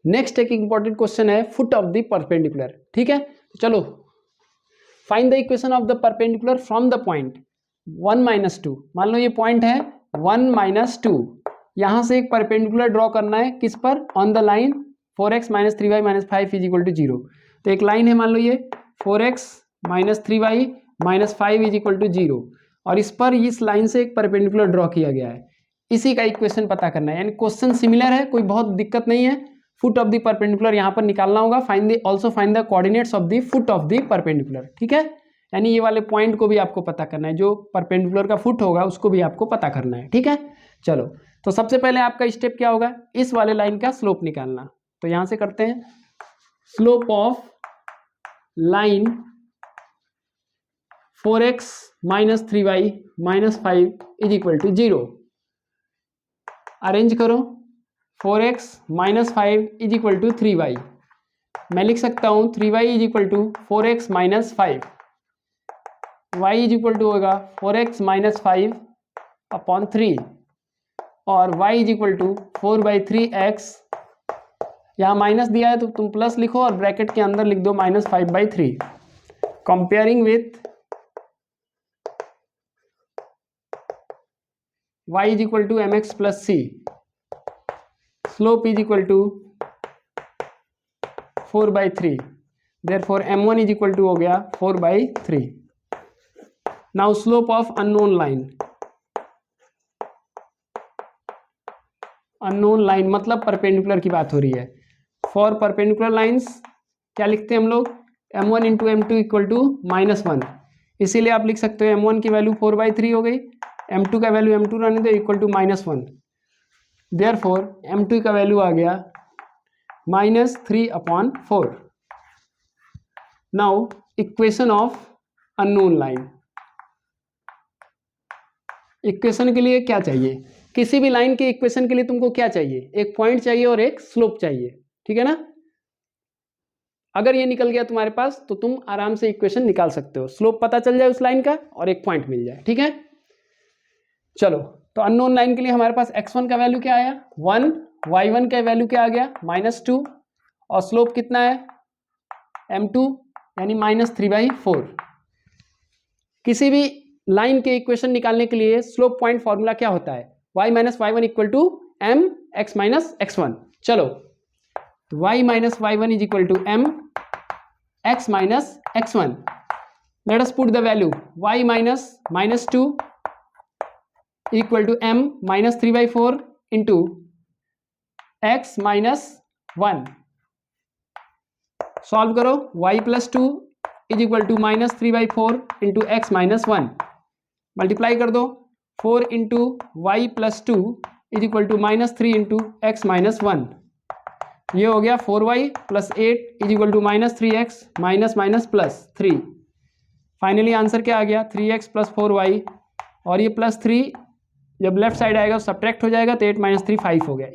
Next एक important question है foot of the perpendicular, ठीक है। तो चलो, find the equation of the perpendicular from the point 1 - 2। मान लो ये पॉइंट है 1 - 2, यहाँ से एक परपेंडिकुलर ड्रॉ करना है किस पर, on the line 4x - 3y - 5 = 0। तो एक लाइन है मान लो ये 4x - 3y - 5 = 0, और इस पर इस लाइन से एक परपेंडिकुलर ड्रॉ किया गया है। इसी का इक्वेशन पता करना है, यानी क्वेश्चन सिमिलर है, कोई बहुत दिक्कत नहीं है। फुट ऑफ द परपेंडिकुलर यहाँ पर निकालना होगा। Also find the coordinates of the foot of the perpendicular, ठीक है। यानी ये वाले पॉइंट को भी आपको पता करना है, जो परपेंडिकुलर का फुट होगा उसको भी आपको पता करना है, ठीक है। चलो, तो सबसे पहले आपका स्टेप क्या होगा, इस वाले लाइन का स्लोप निकालना। तो यहां से करते हैं, slope of line 4x - 3y - 5 = 0। Arrange करो, 4x - 5 = 3y। मैं लिख सकता हूं 3y = 4x - 5, y होगा 4x - 5/3, और y = 4/3x। यहाँ माइनस दिया है तो तुम प्लस लिखो और ब्रैकेट के अंदर लिख दो -5/3। Comparing with y = mx + c, slope = 4/3, therefore m1 हो गया 4/3। Now slope of unknown line, unknown line मतलब परपेंडिकुलर की बात हो रही है। फॉर परपेंडिकुलर लाइंस क्या लिखते हैं हम लोग, m1 × m2 = -1। इसीलिए आप लिख सकते हो m1 की वैल्यू 4/3 हो गई, m2 का वैल्यू m2 रहने दो = -1। देयरफॉर m2 का वैल्यू आ गया -3/4। Now equation of unknown line, equation के लिए क्या चाहिए, किसी भी लाइन के इक्वेशन के लिए तुमको क्या चाहिए, एक पॉइंट चाहिए और एक स्लोप चाहिए, ठीक है ना। अगर ये निकल गया तुम्हारे पास तो तुम आराम से इक्वेशन निकाल सकते हो, स्लोप पता चल जाए उस लाइन का और एक पॉइंट मिल जाए, ठीक है। चलो, तो अननोन लाइन के लिए हमारे पास x1 का वैल्यू क्या आया 1, y1 का वैल्यू क्या आ गया -2, और स्लोप कितना है m2 यानी -3/4। किसी भी लाइन के इक्वेशन निकालने के लिए स्लोप पॉइंट फॉर्मूला क्या होता है, y - y1 = mx - x1। चलो, तो y - y1 = mx - x1। Let us put the value y - -2 = m -3/4 into x - 1। Solve करो, y + 2 = -3/4 into x - 1। मल्टीप्लाई कर दो, 4 into y + 2 = -3 into x - 1। ये हो गया 4y + 8 = -3x -3। फाइनली आंसर क्या आ गया 3x + 4y, और ये +3 जब लेफ्ट साइड आएगा सब्ट्रैक्ट हो जाएगा तो 8 - 3 5 हो गया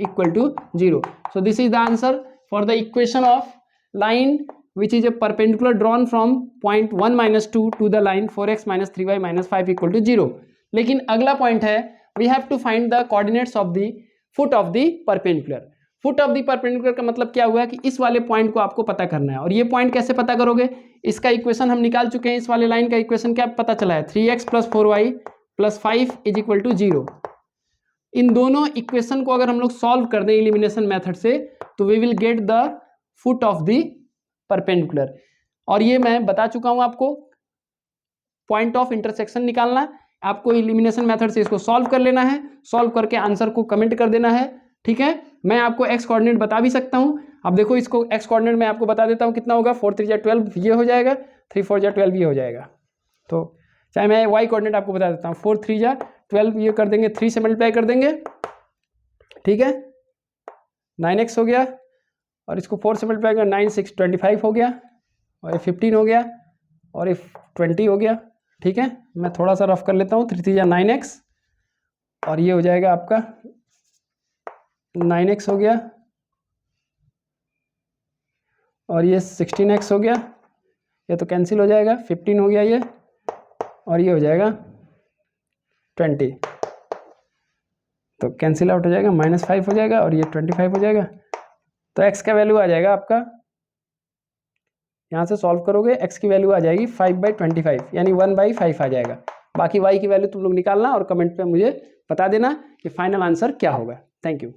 =0। So this is the answer for the equation of line which is a perpendicular drawn from point 1 - 2 to the line 4x - 3y - 5 = 0। लेकिन अगला पॉइंट है, we have to find the coordinates of the foot of the perpendicular। Foot of the perpendicular का मतलब क्या हुआ कि इस वाले पॉइंट को आपको पता करना है, और ये पॉइंट कैसे पता करोगे, इसका इक्वेशन हम निकाल चुके हैं। इस वाले लाइन का इक्वेशन क्या पता चला है 3x + 4y + 5 = 0। इन दोनों इक्वेशन को अगर हम लोग सॉल्व कर दें एलिमिनेशन मेथड से तो we will get the foot of the perpendicular. और ये मैं बता चुका हूं आपको, पॉइंट ऑफ इंटरसेक्शन निकालना, आपको एलिमिनेशन मेथड से इसको सॉल्व कर लेना है, सॉल्व करके आंसर को कमेंट कर देना है, ठीक है। मैं आपको एक्स कोऑर्डिनेट बता भी सकता हूं। अब देखो, इसको एक्स कोऑर्डिनेट मैं आपको बता देता हूं कितना होगा, 4 3 12 ये हो जाएगा, 3 4 12 ये हो जाएगा। तो चाहे मैं वाई कोऑर्डिनेट आपको बता देता हूँ, 4 3 12 ये कर देंगे, 3 से मल्टीप्लाई कर देंगे, ठीक है, 9x हो गया, और इसको 4 से मल्टीप्लाई कर 9 6 25 हो गया, और ये 15 हो गया, और ये 20 हो गया, ठीक है। मैं थोड़ा सा रफ कर लेता हूँ, 3 3 9x, और ये हो जाएगा आपका 9x हो गया, और ये 16x हो गया, ये तो कैंसिल हो जाएगा, 15 हो गया ये, और ये हो जाएगा 20, तो कैंसिल आउट हो जाएगा, -5 हो जाएगा, और ये 25 हो जाएगा, तो x का वैल्यू आ जाएगा आपका, यहाँ से सॉल्व करोगे x की वैल्यू आ जाएगी 5/25 यानी 1/5 आ जाएगा। बाकी y की वैल्यू तुम लोग निकालना और कमेंट पे मुझे बता देना कि फाइनल आंसर क्या होगा। Thank you.